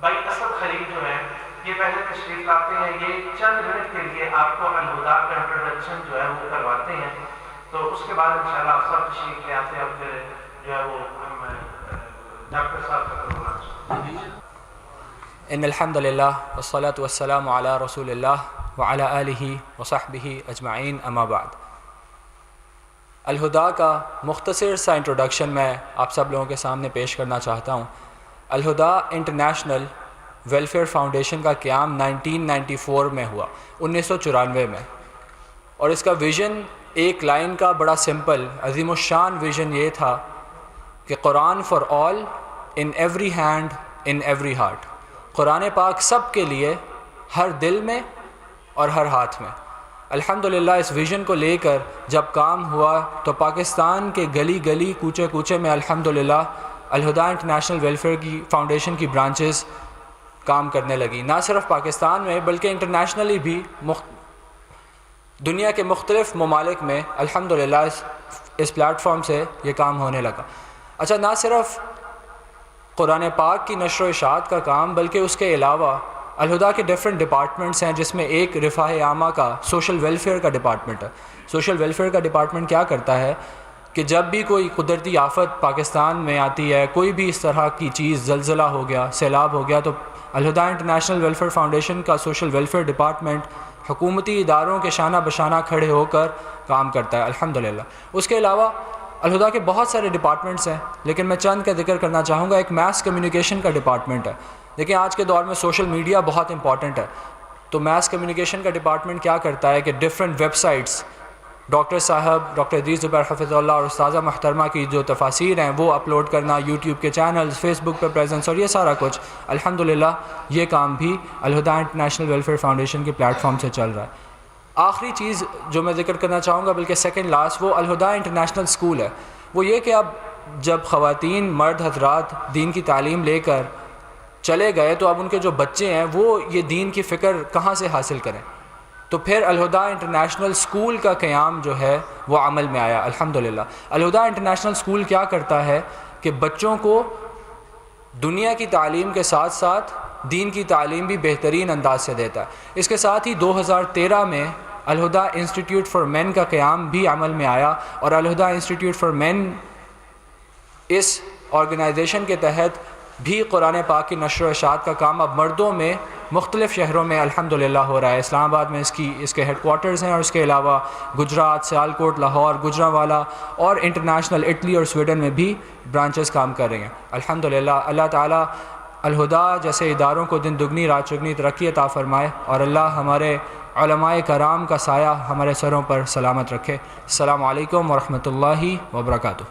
بھائی اسد خلیل جو ہے یہ پہلے تشریف لاتے ہیں، یہ چند منٹ کے لیے آپ کو الہدا کا انٹروڈکشن جو ہے وہ کرواتے ہیں، تو اس کے بعد انشاءاللہ آپ سب تشریف لے آتے ہیں اور پھر جو ہے وہ ہم ڈاکٹر صاحب کا پروگرام۔ ان الحمد للہ والصلاة والسلام علی رسول اللہ وعلی آلہ وصحبہ اجمعین، اما بعد۔ الہدا کا مختصر سا انٹروڈکشن میں آپ سب لوگوں کے سامنے پیش کرنا چاہتا ہوں۔ الہدا انٹرنیشنل ویلفیئر فاؤنڈیشن کا قیام 1994 میں ہوا، 1994 میں، اور اس کا ویژن ایک لائن کا بڑا سمپل عظیم الشان ویژن یہ تھا کہ Quran for all, in every hand, in every heart. Quran پاک سب کے لیے، ہر دل میں اور ہر ہاتھ میں۔ الحمدللہ اس ویژن کو لے کر جب کام ہوا تو پاکستان کے گلی گلی کوچے کوچے میں الحمدللہ الہدا انٹرنیشنل ویلفیئر کی فاؤنڈیشن کی برانچز کام کرنے لگی، نہ صرف پاکستان میں بلکہ انٹرنیشنلی بھی دنیا کے مختلف ممالک میں الحمدللہ اس پلیٹ فارم سے یہ کام ہونے لگا۔ اچھا، نہ صرف قرآن پاک کی نشر و اشاعت کا کام بلکہ اس کے علاوہ الہدا کے ڈفرینٹ ڈپارٹمنٹس ہیں، جس میں ایک رفاہ عامہ کا سوشل ویلفیئر کا ڈپارٹمنٹ ہے۔ سوشل ویلفیئر کا ڈپارٹمنٹ کیا کرتا ہے کہ جب بھی کوئی قدرتی آفت پاکستان میں آتی ہے، کوئی بھی اس طرح کی چیز، زلزلہ ہو گیا، سیلاب ہو گیا، تو الہدا انٹرنیشنل ویلفیئر فاؤنڈیشن کا سوشل ویلفیئر ڈپارٹمنٹ حکومتی اداروں کے شانہ بشانہ کھڑے ہو کر کام کرتا ہے الحمدللہ۔ اس کے علاوہ الہدا کے بہت سارے ڈپارٹمنٹس ہیں، لیکن میں چند کا ذکر کرنا چاہوں گا۔ ایک میس کمیونیکیشن کا ڈپارٹمنٹ ہے۔ دیکھیں آج کے دور میں سوشل میڈیا بہت امپورٹنٹ ہے، تو میس کمیونیکیشن کا ڈپارٹمنٹ کیا کرتا ہے کہ ڈفرینٹ ویب سائٹس، ڈاکٹر صاحب ڈاکٹر عزیز زبیر حفظ اللہ اور استاذہ محترمہ کی جو تفاسیر ہیں وہ اپلوڈ کرنا، یوٹیوب کے چینلز، فیس بک پہ پریزنس، اور یہ سارا کچھ الحمدللہ یہ کام بھی الہدا انٹرنیشنل ویلفیئر فاؤنڈیشن کے پلیٹ فارم سے چل رہا ہے۔ آخری چیز جو میں ذکر کرنا چاہوں گا بلکہ سیکنڈ لاسٹ، وہ الہدا انٹرنیشنل اسکول ہے۔ وہ یہ کہ اب جب خواتین مرد حضرات دین کی تعلیم لے کر چلے گئے تو اب ان کے جو بچے ہیں وہ یہ دین کی فکر کہاں سے حاصل کریں، تو پھر الہدا انٹرنیشنل اسکول کا قیام جو ہے وہ عمل میں آیا الحمدللہ۔ الہدا انٹرنیشنل اسکول کیا کرتا ہے کہ بچوں کو دنیا کی تعلیم کے ساتھ ساتھ دین کی تعلیم بھی بہترین انداز سے دیتا ہے۔ اس کے ساتھ ہی 2013 میں الہدا انسٹیٹیوٹ فار مین کا قیام بھی عمل میں آیا، اور الہدا انسٹیٹیوٹ فار مین اس آرگنائزیشن کے تحت بھی قرآن پاک کی نشر و اشاعت کا کام اب مردوں میں مختلف شہروں میں الحمدللہ ہو رہا ہے۔ اسلام آباد میں اس کے ہیڈ کوارٹرز ہیں، اور اس کے علاوہ گجرات، سیالکوٹ، لاہور، گجرانوالہ اور انٹرنیشنل اٹلی اور سویڈن میں بھی برانچز کام کر رہے ہیں الحمدللہ۔ اللہ تعالیٰ الہدا جیسے اداروں کو دن دگنی رات چگنی ترقی عطا فرمائے، اور اللہ ہمارے علماء کرام کا سایہ ہمارے سروں پر سلامت رکھے۔ السلام علیکم ورحمۃ اللہ وبرکاتہ۔